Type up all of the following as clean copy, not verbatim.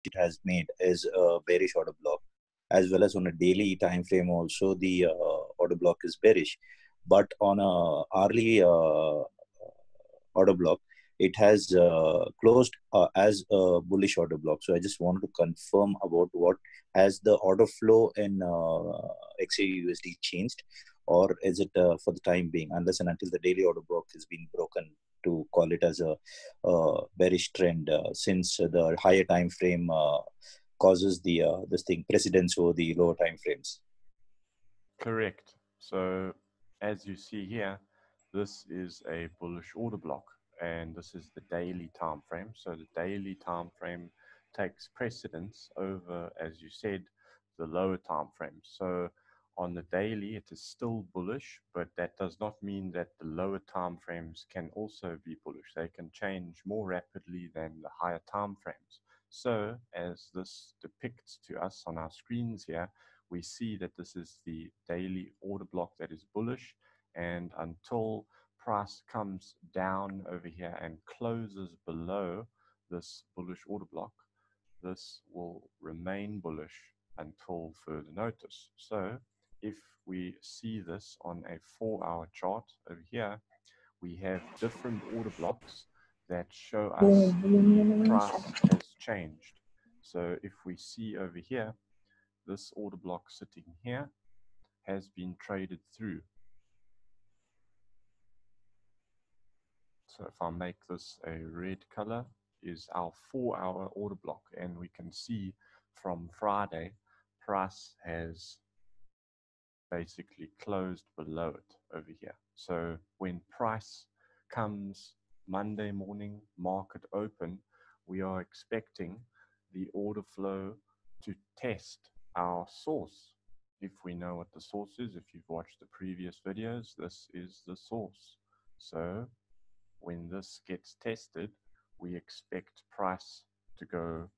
it has made is a bearish order block, as well as on a daily time frame also the order block is bearish. But on a hourly order block, it has closed as a bullish order block. So I just want to confirm about what has the order flow in XAUUSD changed, or is it for the time being, unless and until the daily order block has been broken, to call it as a bearish trend, since the higher time frame causes the this thing precedence over the lower time frames. Correct. So as you see here, this is a bullish order block, and this is the daily time frame. So the daily time frame takes precedence over, as you said, the lower time frame. So on the daily, it is still bullish, but that does not mean that the lower time frames can also be bullish. They can change more rapidly than the higher time frames. So as this depicts to us on our screens here, we see that this is the daily order block that is bullish, and until price comes down over here and closes below this bullish order block, this will remain bullish until further notice. So if we see this on a 4-hour chart over here, we have different order blocks that show us price has changed. So if we see over here, this order block sitting here has been traded through. So if I make this a red color, is our 4-hour order block, and we can see from Friday, price has basically closed below it over here. So when price comes Monday morning, market open, we are expecting the order flow to test our source. If we know what the source is, if you've watched the previous videos, this is the source. So when this gets tested, we expect price to go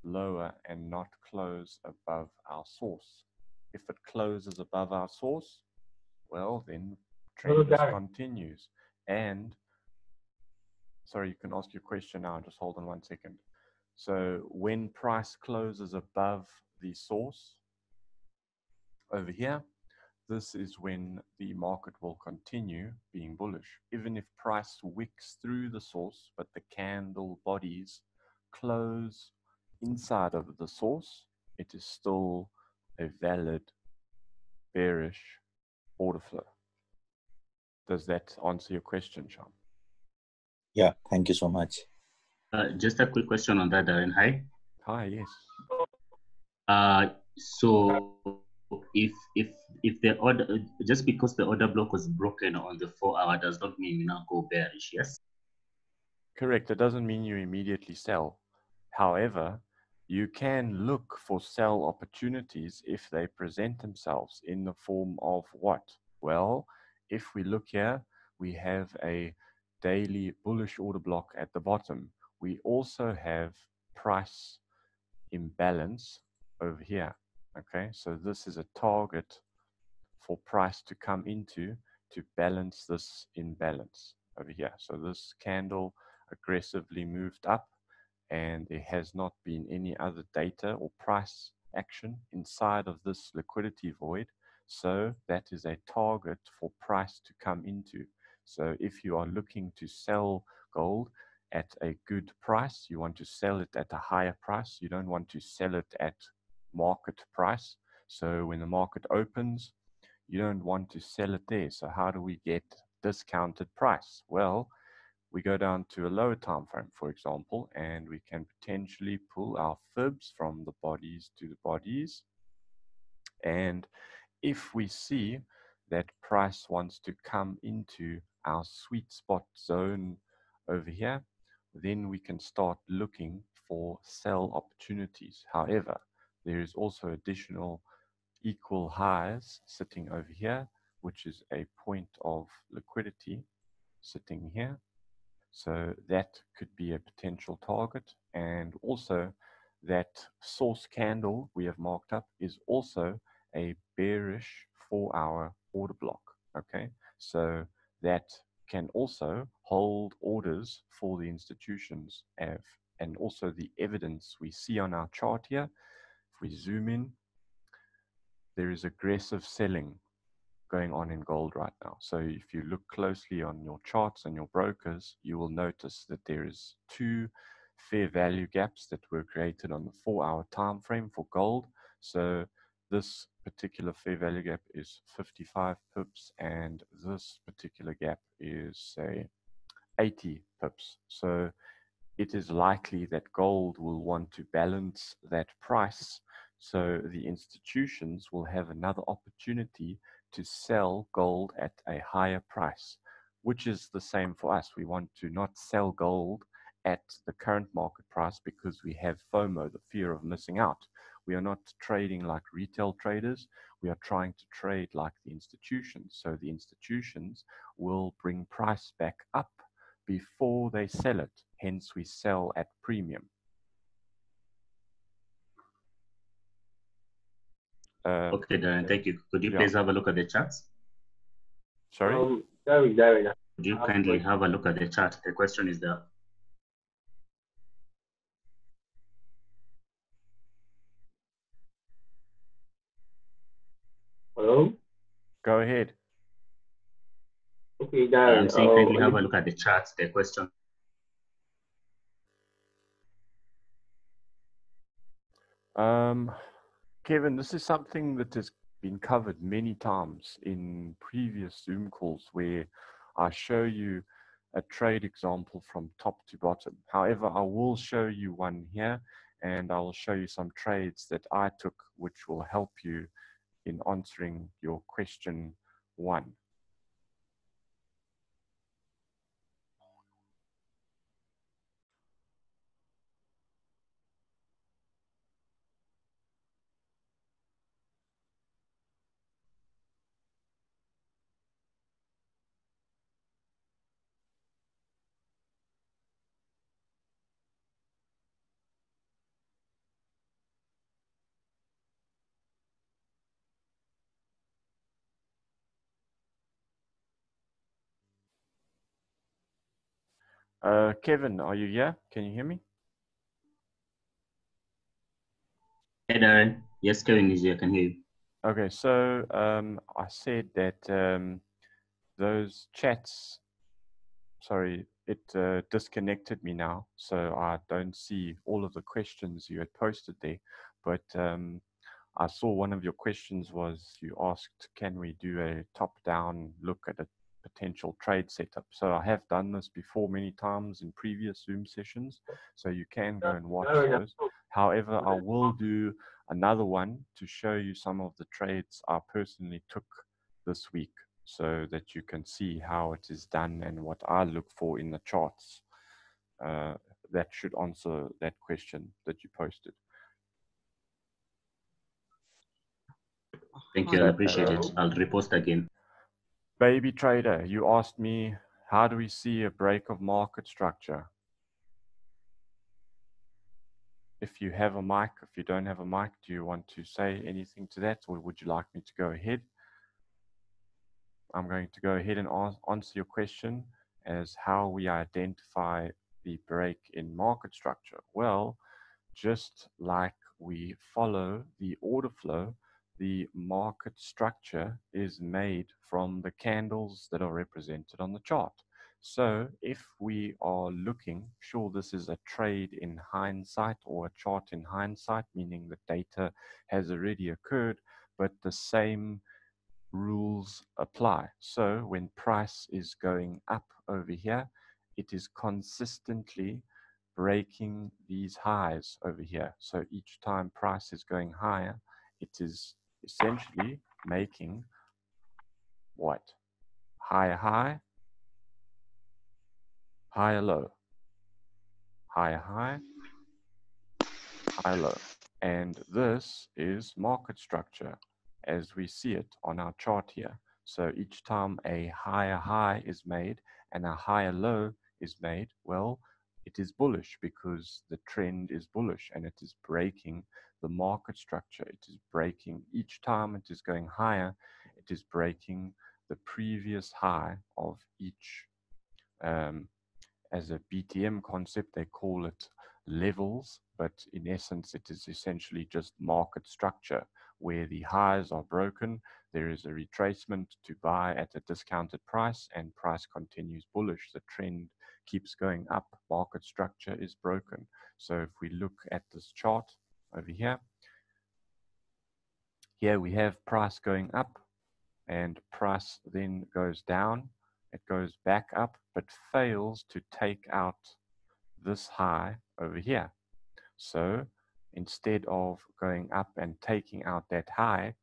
lower and not close above our source. If it closes above our source, well, then trend just continues. And sorry, you can ask your question now. Just hold on 1 second. So when price closes above the source over here, this is when the market will continue being bullish. Even if price wicks through the source, but the candle bodies close inside of the source, it is still a valid bearish order flow. Does that answer your question, Sean? Yeah, thank you so much. Just a quick question on that, Darren. Hi. Hi, yes. So if the order, just because the order block was broken on the 4-hour, does not mean you now go bearish, yes? Correct. It doesn't mean you immediately sell. However, you can look for sell opportunities if they present themselves in the form of what? Well, if we look here, we have a daily bullish order block at the bottom. We also have price imbalance over here. Okay, so this is a target for price to come into to balance this imbalance over here. So this candle aggressively moved up, and there has not been any other data or price action inside of this liquidity void. So that is a target for price to come into. So if you are looking to sell gold at a good price, you want to sell it at a higher price. You don't want to sell it at market price. So when the market opens, you don't want to sell it there. So how do we get discounted price? Well, we go down to a lower time frame, for example, and we can potentially pull our fibs from the bodies to the bodies. And if we see that price wants to come into our sweet spot zone over here, then we can start looking for sell opportunities. However, there is also additional equal highs sitting over here, which is a point of liquidity sitting here. So that could be a potential target. And also that source candle we have marked up is also a bearish 4-hour order block. Okay, so that can also hold orders for the institutions and also the evidence we see on our chart here, if we zoom in, there is aggressive selling going on in gold right now. So if you look closely on your charts and your brokers, you will notice that there is two fair value gaps that were created on the 4-hour time frame for gold. So this particular fair value gap is 55 pips, and this particular gap is, say, 80 pips. So it is likely that gold will want to balance that price. So the institutions will have another opportunity to sell gold at a higher price, which is the same for us. We want to not sell gold at the current market price because we have FOMO, the fear of missing out. We are not trading like retail traders. We are trying to trade like the institutions. So the institutions will bring price back up before they sell it. Hence, we sell at premium. Okay, Darren, thank you. Could you Yeah. please have a look at the charts? Sorry? Darren. Could you kindly have a look at the chart? The question is there. Hello? Go ahead. Okay, Darren. I'm saying kindly have a look at the charts. The question. Kevin, this is something that has been covered many times in previous Zoom calls where I show you a trade example from top to bottom. However, I will show you one here, and I will show you some trades that I took, which will help you in answering your question 1. Kevin, are you here? Can you hear me? Hey, Darren. Yes, Kevin is here. I can hear you. Okay, so I said that those chats, sorry, it disconnected me now, so I don't see all of the questions you had posted there. But I saw one of your questions was you asked, can we do a top-down look at a potential trade setup? So I have done this before many times in previous Zoom sessions, so you can go and watch those. However, I will do another one to show you some of the trades I personally took this week so that you can see how it is done and what I look for in the charts. That should answer that question that you posted. Thank you. I appreciate it. I'll repost again. Baby trader, you asked me, how do we see a break of market structure? If you have a mic, if you don't have a mic, do you want to say anything to that, or would you like me to go ahead? I'm going to go ahead and answer your question as how we identify the break in market structure. Well, just like we follow the order flow, the market structure is made from the candles that are represented on the chart. So if we are looking, sure, this is a trade in hindsight or a chart in hindsight, meaning the data has already occurred, but the same rules apply. So when price is going up over here, it is consistently breaking these highs over here. So each time price is going higher, it is essentially making what? Higher high, higher low, higher high, higher low. And this is market structure as we see it on our chart here. So each time a higher high is made and a higher low is made, well, it is bullish because the trend is bullish and it is breaking the market structure. It is breaking each time it is going higher, it is breaking the previous high of each. As a BTM concept, they call it levels, but in essence, it is essentially just market structure where the highs are broken. There is a retracement to buy at a discounted price, and price continues bullish. The trend keeps going up. Market structure is broken. So if we look at this chart over here, here we have price going up, and price then goes down. It goes back up, but fails to take out this high over here. So instead of going up and taking out that high,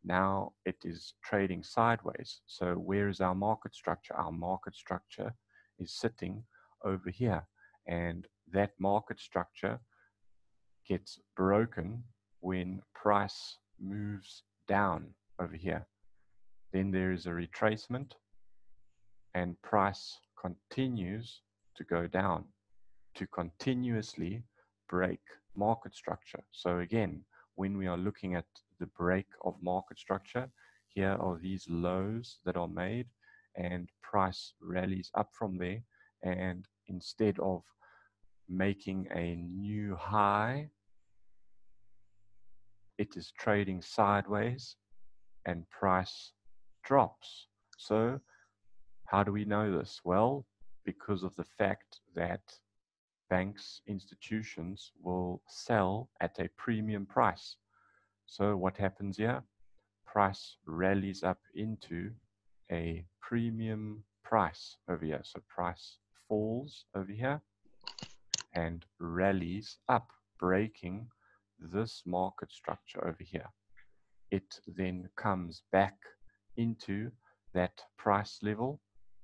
now it is trading sideways. So where is our market structure? Our market structure is sitting over here, and that market structure gets broken when price moves down over here. Then there is a retracement, and price continues to go down to continuously break market structure. So again, when we are looking at the break of market structure, here are these lows that are made, and price rallies up from there, and instead of making a new high, it is trading sideways and price drops. So how do we know this? Well, because of the fact that banks, institutions will sell at a premium price. So what happens here? Price rallies up into a premium price over here. So price falls over here and rallies up, breaking this market structure over here. It then comes back into that price level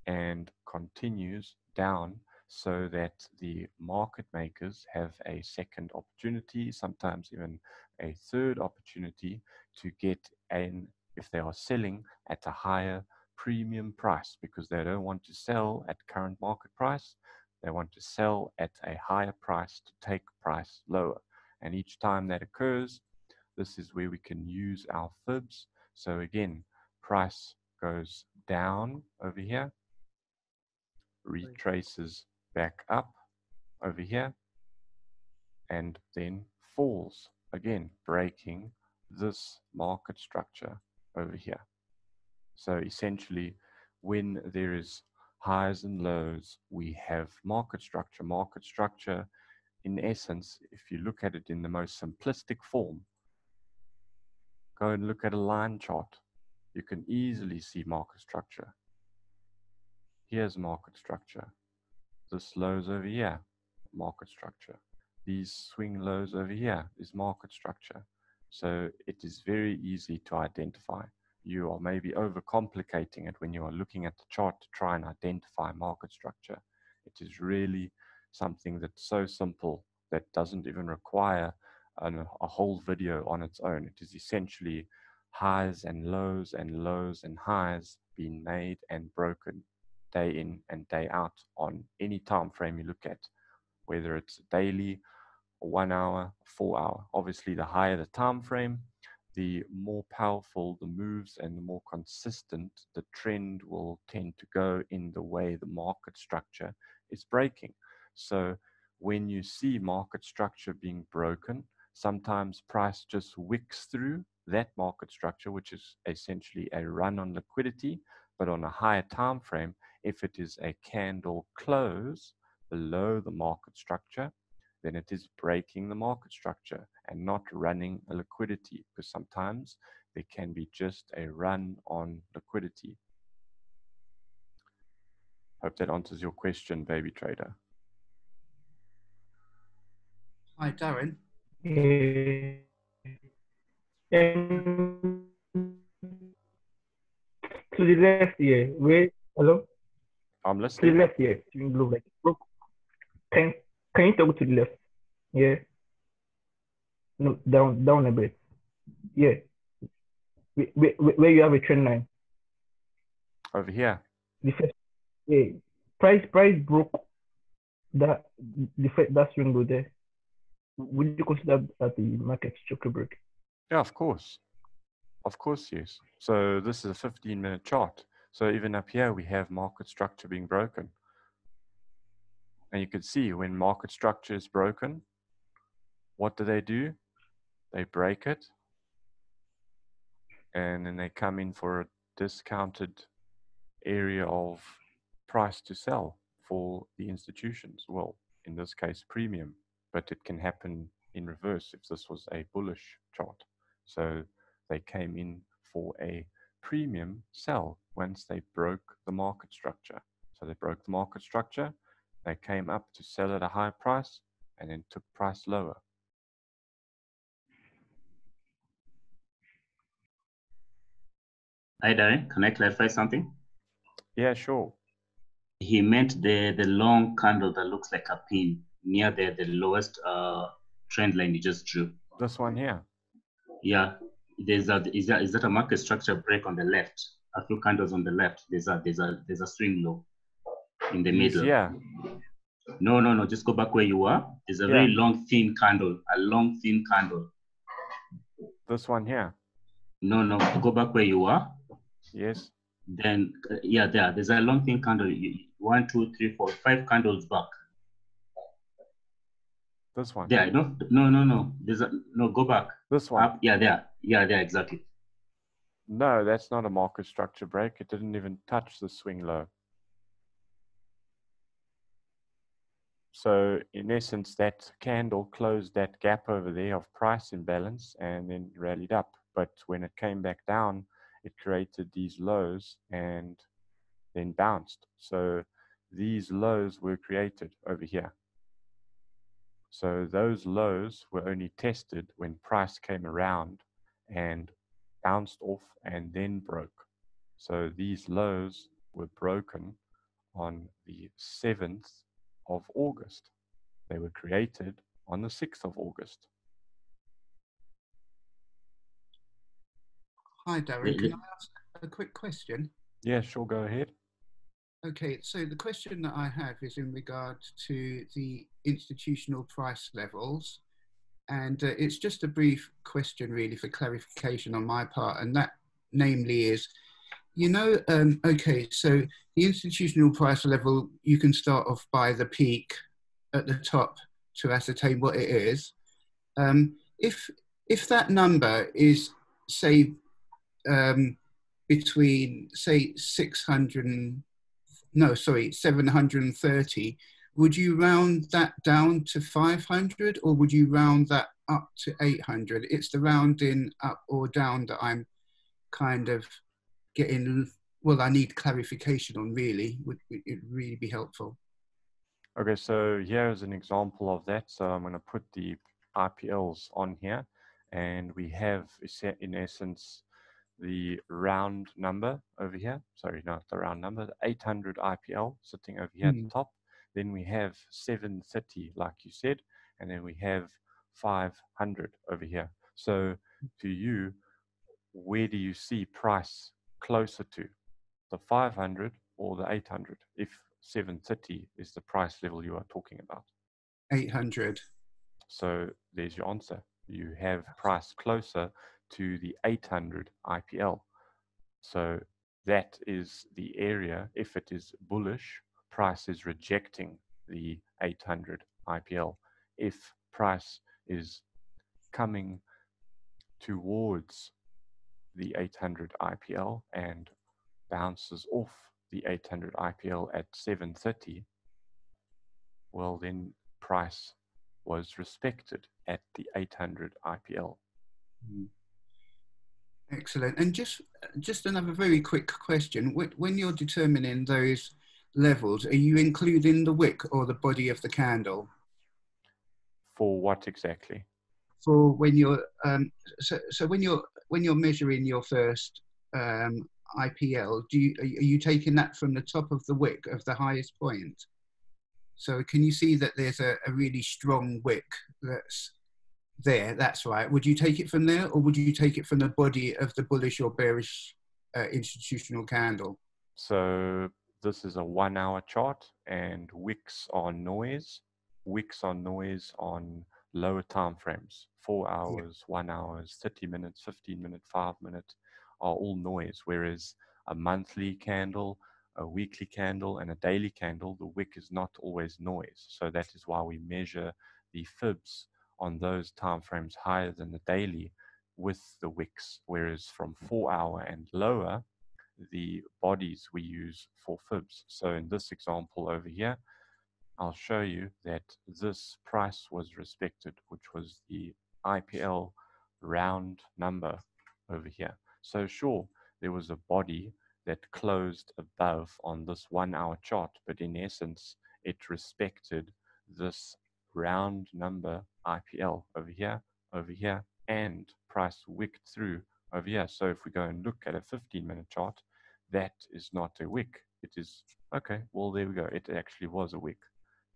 and continues down, so that the market makers have a second opportunity, sometimes even a third opportunity, to get in if they are selling at a higher premium price, because they don't want to sell at current market price. They want to sell at a higher price to take price lower. And each time that occurs, this is where we can use our fibs. So again, price goes down over here, retraces back up over here, and then falls again, breaking this market structure over here. So essentially, when there is highs and lows, we have market structure. Market structure, in essence, if you look at it in the most simplistic form, go and look at a line chart. You can easily see market structure. Here's market structure. This lows over here, market structure. These swing lows over here is market structure. So it is very easy to identify. You are maybe overcomplicating it when you are looking at the chart to try and identify market structure. It is really something that's so simple that doesn't even require a whole video on its own. It is essentially highs and lows and highs being made and broken day in and day out on any time frame you look at, whether it's daily, 1 hour, 4 hour. Obviously, the higher the time frame, the more powerful the moves and the more consistent the trend will tend to go in the way the market structure is breaking. So when you see market structure being broken, sometimes price just wicks through that market structure, which is essentially a run on liquidity, but on a higher time frame, if it is a candle close below the market structure, then it is breaking the market structure and not running a liquidity, because sometimes there can be just a run on liquidity. Hope that answers your question, baby trader. Hi, Darren. To the left here. Wait, hello? I'm To the listening. left here. Swing low, like, look. Can you talk to the left? Yeah. No, down a bit. Yeah. Where you have a trend line. Over here. The first, yeah. Price broke that that swing low there. Would you consider that the market structure break? Yeah, of course. Of course, yes. So this is a 15-minute chart. So even up here, we have market structure being broken. And you can see when market structure is broken, what do? They break it, and then they come in for a discounted area of price to sell for the institutions. Well, in this case, premium, but it can happen in reverse if this was a bullish chart. So they came in for a premium sell once they broke the market structure. So they broke the market structure, they came up to sell at a high price, and then took price lower. Hi, Darren. Can I clarify something? Yeah, sure. He meant the long candle that looks like a pin near the lowest trend line you just drew. This one here. Yeah, is that a market structure break on the left? A few candles on the left. There's a swing low in the middle. Yeah. No. Just go back where you were. There's a very long thin candle. A long thin candle. This one here. No. Go back where you were. Yes. Then yeah, there's a long thin candle. 1, 2, 3, 4, 5 candles back. This one. There. No. No. Go back. This one. Up. Yeah, there. Yeah, there. Exactly. No, that's not a market structure break. It didn't even touch the swing low. So in essence, that candle closed that gap over there of price imbalance and then rallied up. But when it came back down, it created these lows and then bounced. So these lows were created over here. So those lows were only tested when price came around and bounced off and then broke. So these lows were broken on the 7th of August. They were created on the 6th of August. Hi, Darren. Can I ask a quick question? Yeah, sure, go ahead. Okay, so the question that I have is in regard to the institutional price levels. And it's just a brief question, really, for clarification on my part. And that, namely, is, okay, so the institutional price level, you can start off by the peak at the top to ascertain what it is. If that number is, say, between, say, 730, would you round that down to 500, or would you round that up to 800? It's the rounding up or down that I'm kind of getting, well, I need clarification on, really. Would it really be helpful? Okay, so here is an example of that. So I'm going to put the IPLs on here, and we have, in essence, the round number over here. Sorry, not the round number, the 800 IPL sitting over here at the top. Then we have 730, like you said, and then we have 500 over here. So to you, where do you see price closer to, the 500 or the 800, if 730 is the price level you are talking about? 800. So there's your answer. You have price closer to the 800 IPL. So that is the area. If it is bullish, price is rejecting the 800 IPL. If price is coming towards the 800 IPL and bounces off the 800 IPL at 730, well, then price was respected at the 800 IPL. Excellent. And just another very quick question. When you're determining those levels, are you including the wick or the body of the candle? For what exactly? For when you're so when you're measuring your first IPL, are you taking that from the top of the wick of the highest point? So can you see that there's a really strong wick that's there? That's right. Would you take it from there, or would you take it from the body of the bullish or bearish institutional candle? So this is a 1 hour chart, and wicks are noise. Wicks are noise on lower time frames. 4 hours, 1 hour, 30 minutes, 15 minutes, 5 minutes are all noise. Whereas a monthly candle, a weekly candle and a daily candle, the wick is not always noise. So that is why we measure the fibs on those time frames higher than the daily with the wicks, whereas from 4 hour and lower, the bodies we use for fibs. So in this example over here, I'll show you that this price was respected, which was the IPL round number over here. So sure, there was a body that closed above on this 1 hour chart, but in essence, it respected this round number IPL over here, and price wicked through over here. So if we go and look at a 15-minute chart, that is not a wick. It is, okay, well, there we go. It actually was a wick.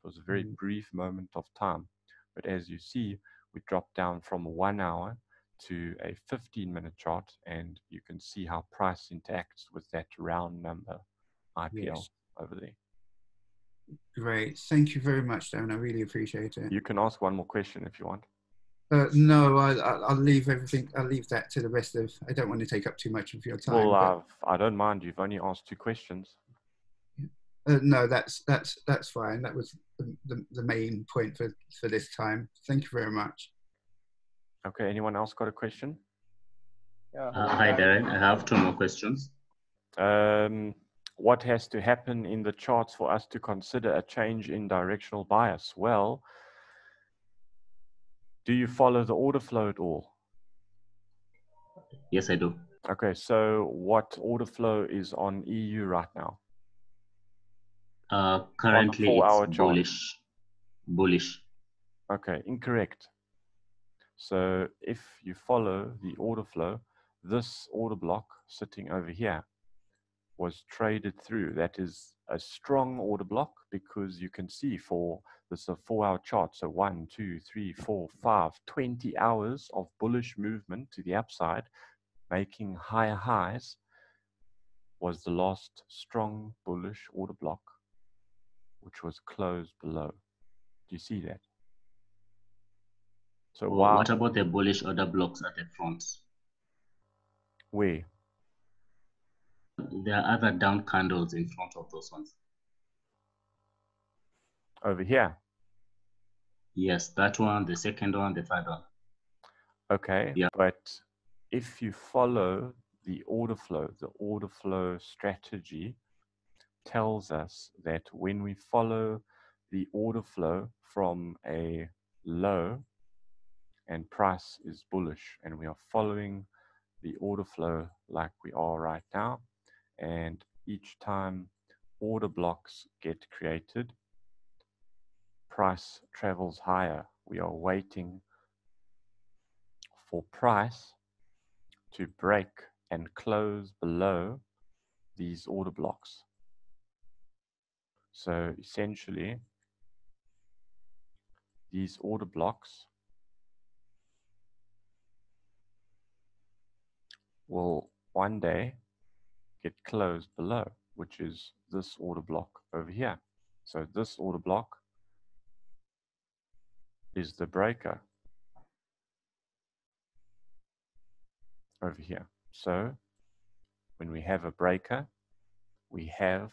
It was a very brief moment of time. But as you see, we dropped down from 1 hour to a 15-minute chart, and you can see how price interacts with that round number IPL over there. Great. Thank you very much, Darren. I really appreciate it. You can ask one more question if you want. No, I'll leave everything. I'll leave that to the rest of. I don't want to take up too much of your time. Well, I don't mind. You've only asked 2 questions. No, that's fine. That was the main point for this time. Thank you very much. Okay. Anyone else got a question? Hi, Darren. I have 2 more questions. What has to happen in the charts for us to consider a change in directional bias? Well, do you follow the order flow at all? Yes, I do. Okay, so what order flow is on EU right now? Currently, it's bullish. Bullish. Okay, incorrect. So if you follow the order flow, this order block sitting over here was traded through. That is a strong order block because you can see for this a 4-hour chart. So 1, 2, 3, 4, 5, 20 hours of bullish movement to the upside, making higher highs, was the last strong bullish order block, which was closed below. Do you see that? So what about the bullish order blocks at the front? Where? There are other down candles in front of those ones. Over here? Yes, that one, the second one, the third one. Okay, yeah. But if you follow the order flow strategy tells us that when we follow the order flow from a low and price is bullish, and we are following the order flow like we are right now, and each time order blocks get created, price travels higher. We are waiting for price to break and close below these order blocks. So essentially, these order blocks will one day get closed below, which is this order block over here. So this order block is the breaker over here. So when we have a breaker, we have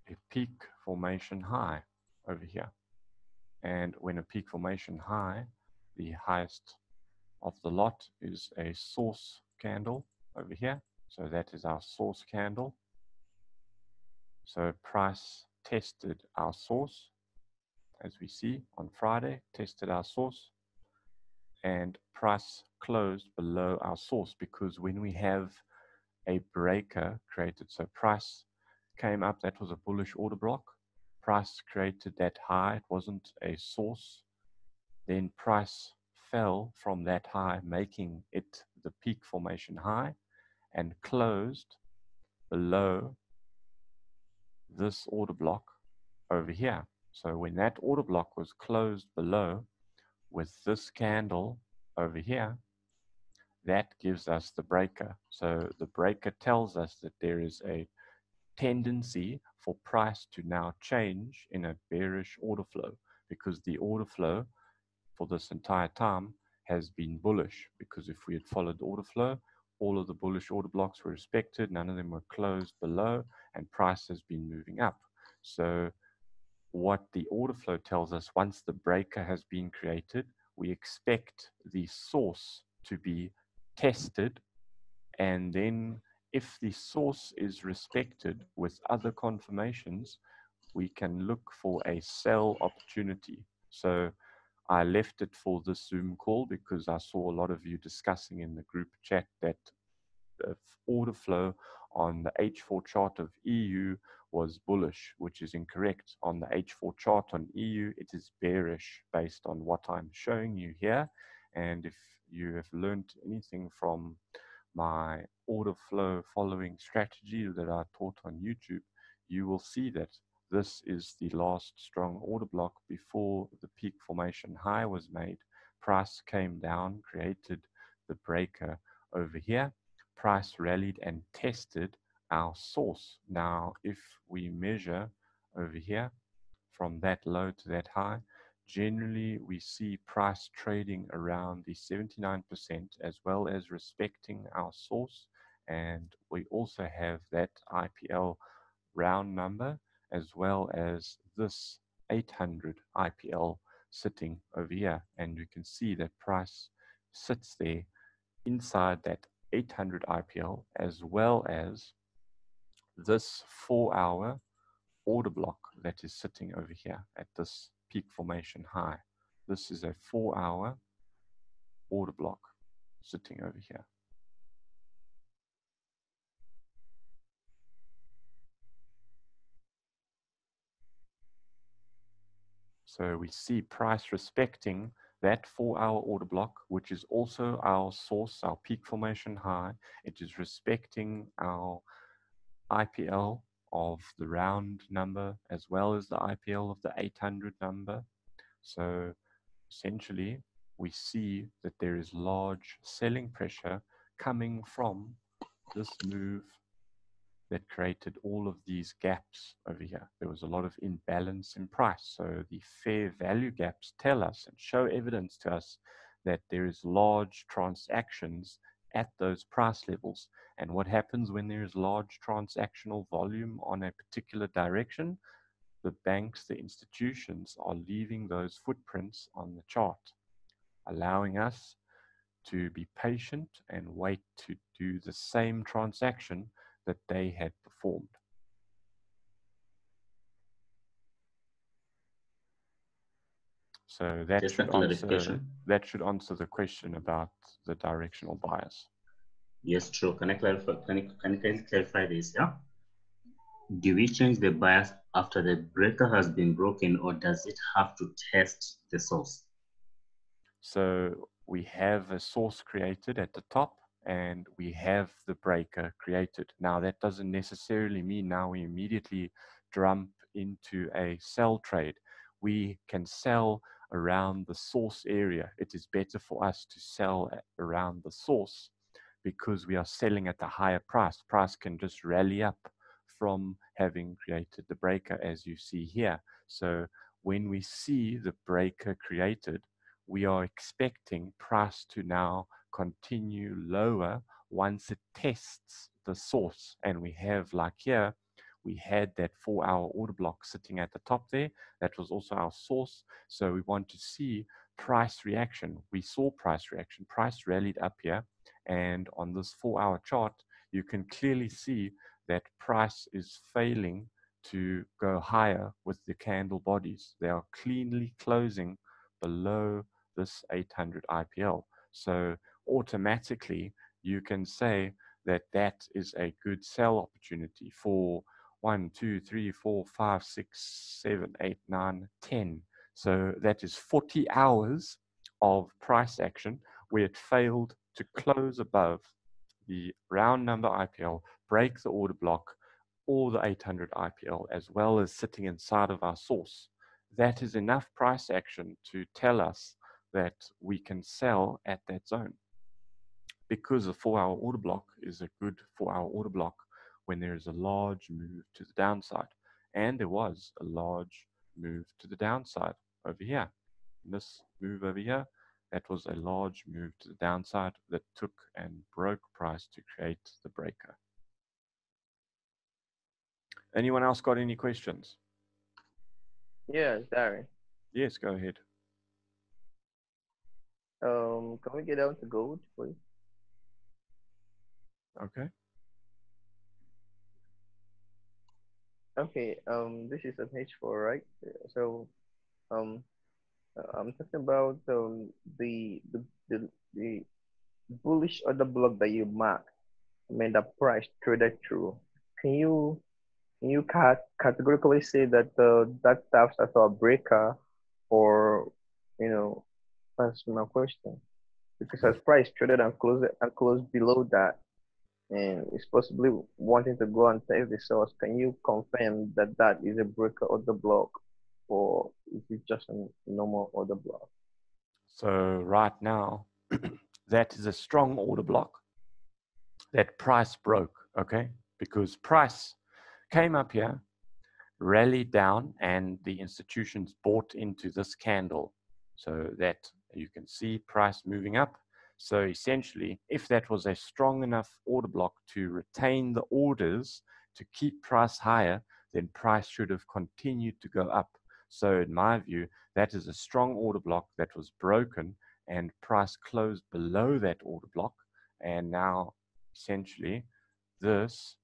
a peak formation high over here. And when a peak formation high, the highest of the lot is a source candle over here. So that is our source candle. So price tested our source, as we see on Friday, tested our source, and price closed below our source, because when we have a breaker created, so price came up, that was a bullish order block, price created that high, it wasn't a source, then price fell from that high, making it the peak formation high, and closed below this order block over here. So when that order block was closed below with this candle over here, that gives us the breaker. So the breaker tells us that there is a tendency for price to now change in a bearish order flow, because the order flow for this entire time has been bullish, because if we had followed the order flow, all of the bullish order blocks were respected, none of them were closed below, and price has been moving up. So what the order flow tells us, once the breaker has been created, we expect the source to be tested, and then if the source is respected with other confirmations, we can look for a sell opportunity. So I left it for this Zoom call because I saw a lot of you discussing in the group chat that order flow on the H4 chart of EU was bullish, which is incorrect. On the H4 chart on EU, it is bearish based on what I'm showing you here. And if you have learned anything from my order flow following strategy that I taught on YouTube, you will see that this is the last strong order block before the peak formation high was made. Price came down, created the breaker over here. Price rallied and tested our source. Now, if we measure over here from that low to that high, generally we see price trading around the 79% as well as respecting our source. And we also have that IPL round number as well as this 800 IPL sitting over here. And you can see that price sits there inside that 800 IPL as well as this 4-hour order block that is sitting over here at this peak formation high. This is a 4-hour order block sitting over here. So we see price respecting that 4-hour order block, which is also our source, our peak formation high. It is respecting our IPL of the round number as well as the IPL of the 800 number. So essentially, we see that there is large selling pressure coming from this move that created all of these gaps over here. There was a lot of imbalance in price. So the fair value gaps tell us and show evidence to us that there is large transactions at those price levels. And what happens when there is large transactional volume on a particular direction? The banks, the institutions are leaving those footprints on the chart, allowing us to be patient and wait to do the same transaction that they had performed. So that should answer the question about the directional bias. Yes, true. Can I clarify? Can you clarify this? Yeah. Do we change the bias after the breaker has been broken, or does it have to test the source? So we have a source created at the top, and we have the breaker created. Now that doesn't necessarily mean now we immediately jump into a sell trade. We can sell around the source area. It is better for us to sell around the source because we are selling at a higher price. Price can just rally up from having created the breaker, as you see here. So when we see the breaker created, we are expecting price to now continue lower once it tests the source. And we have, like here, we had that 4-hour order block sitting at the top there. That was also our source. So we want to see price reaction. We saw price reaction. Price rallied up here. And on this 4-hour chart, you can clearly see that price is failing to go higher with the candle bodies. They are cleanly closing below this 800 IPL. So automatically, you can say that that is a good sell opportunity for 1, 2, 3, 4, 5, 6, 7, 8, 9, 10. So that is 40 hours of price action where it failed to close above the round number IPL, break the order block, or the 800 IPL, as well as sitting inside of our source. That is enough price action to tell us that we can sell at that zone. Because a 4-hour order block is a good 4-hour order block when there is a large move to the downside. And there was a large move to the downside over here. And this move over here That was a large move to the downside that took and broke price to create the breaker. Anyone else got any questions? Yes, Darren. Yes, go ahead. Can we get down to gold, please? Okay. Okay. This is an H4, right? So, um, I'm talking about the bullish order block that you marked. I mean, the price traded through. Can you categorically say that that serves as a breaker, or you know, that's my question. Because as price traded and closed below that, and it's possibly wanting to go and test the source, can you confirm that that is a breaker order block, or is it just a normal order block? So right now, that is a strong order block that price broke, okay? Because price came up here, rallied down, and the institutions bought into this candle. So that you can see price moving up. So essentially, if that was a strong enough order block to retain the orders to keep price higher, then price should have continued to go up. So in my view, that is a strong order block that was broken, and price closed below that order block. And now, essentially, this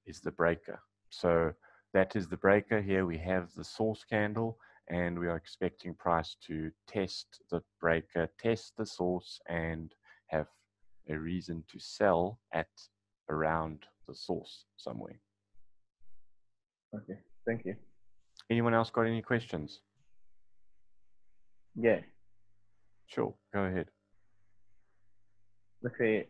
is the breaker. So that is the breaker. Here we have the source candle, and we are expecting price to test the breaker, test the source, and have a reason to sell at around the source somewhere. Okay, thank you. Anyone else got any questions? Yeah. Sure, go ahead. Okay.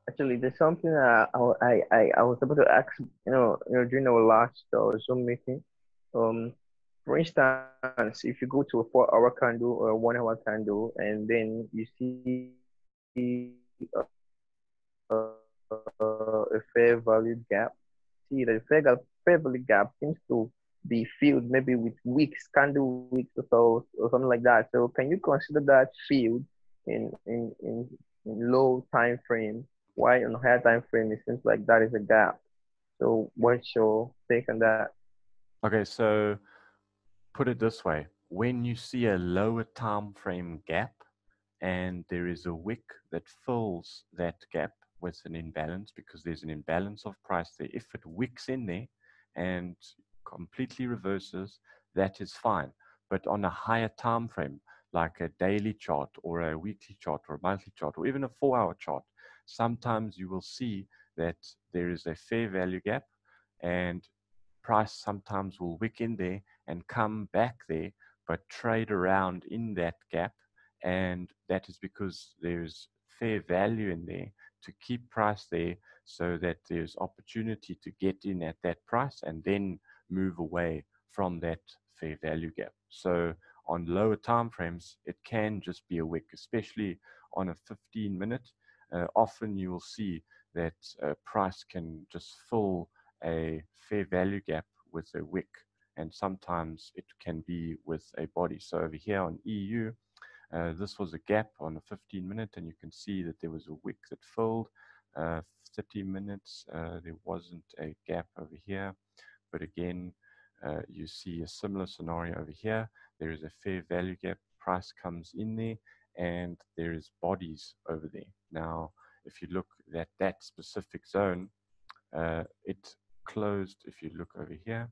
Actually, there's something I was able to ask, during our last Zoom meeting. For instance, if you go to a 4-hour candle or a 1-hour candle, and then you see a fair value gap, see that the fair value gap seems to be filled maybe with weeks, candle weeks or so, or something like that. So can you consider that filled in low time frame? Why on higher time frame it seems like that is a gap? So what's your take on that? Okay, so put it this way. When you see a lower time frame gap and there is a wick that fills that gap with an imbalance, because there's an imbalance of price there, if it wicks in there and completely reverses, that is fine. But on a higher time frame, like a daily chart or a weekly chart or a monthly chart or even a 4-hour chart, sometimes you will see that there is a fair value gap, and price sometimes will wick in there and come back there, but trade around in that gap. And that is because there's fair value in there to keep price there, so that there's opportunity to get in at that price and then move away from that fair value gap. So on lower time frames, it can just be a wick, especially on a 15-minute. Often you will see that price can just fill a fair value gap with a wick, and sometimes it can be with a body. So over here on EU, this was a gap on a 15-minute, and you can see that there was a wick that filled. 30 minutes, there wasn't a gap over here, but again, you see a similar scenario over here. There is a fair value gap, price comes in there, and there is bodies over there. Now, if you look at that specific zone, it closed. If you look over here,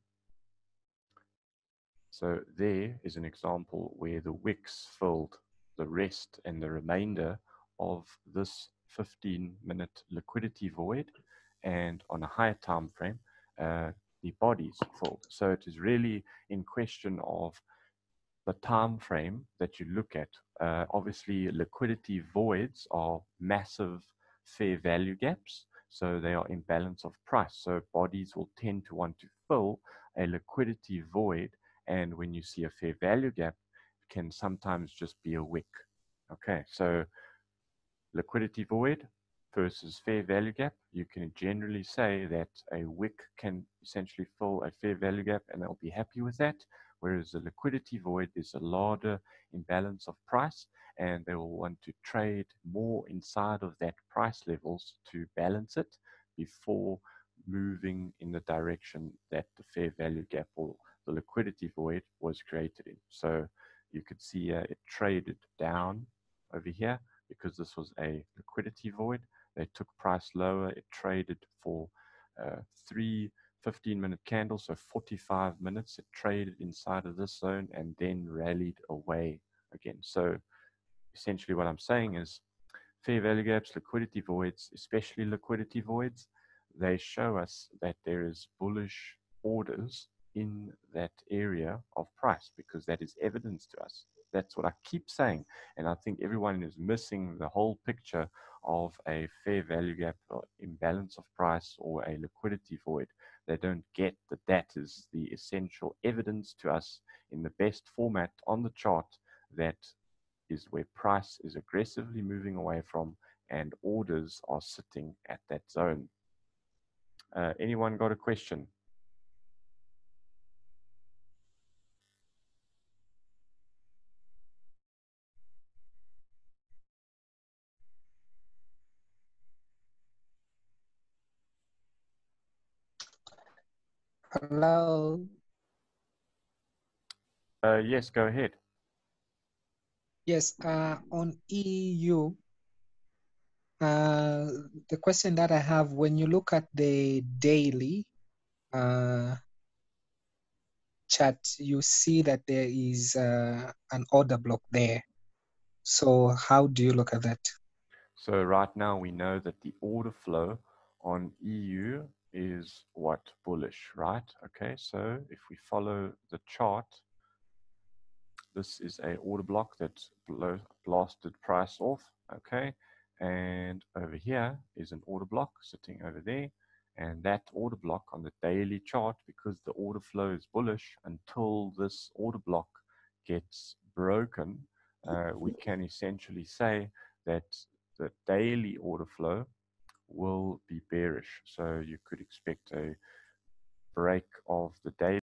so there is an example where the wicks filled the rest and the remainder of this 15-minute liquidity void, and on a higher time frame, the bodies filled. So it is really in question of the time frame that you look at. Obviously, liquidity voids are massive fair value gaps, so they are imbalance of price. So bodies will tend to want to fill a liquidity void, and when you see a fair value gap, it can sometimes just be a wick. Okay, so liquidity void versus fair value gap, you can generally say that a wick can essentially fill a fair value gap and they'll be happy with that, Whereas the liquidity void is a larger imbalance of price, and they will want to trade more inside of that price levels to balance it before moving in the direction that the fair value gap or the liquidity void was created in. So you could see it traded down over here because this was a liquidity void. They took price lower. It traded for 3 15-minute candles, so 45 minutes. It traded inside of this zone and then rallied away again. So essentially what I'm saying is fair value gaps, liquidity voids, especially liquidity voids, they show us that there is bullish orders in that area of price because that is evidence to us. That's what I keep saying. And I think everyone is missing the whole picture of a fair value gap or imbalance of price or a liquidity void. They don't get that that is the essential evidence to us in the best format on the chart that is where price is aggressively moving away from and orders are sitting at that zone. Anyone got a question? Hello. Yes, go ahead. Yes, on EU, the question that I have, when you look at the daily chart, you see that there is an order block there. So how do you look at that? So right now we know that the order flow on EU is what? Bullish, right? Okay, so if we follow the chart, this is a order block that blasted price off, okay? And over here is an order block sitting over there. And that order block on the daily chart, because the order flow is bullish, until this order block gets broken, we can essentially say that the daily order flow will be bearish. So you could expect a break of the daily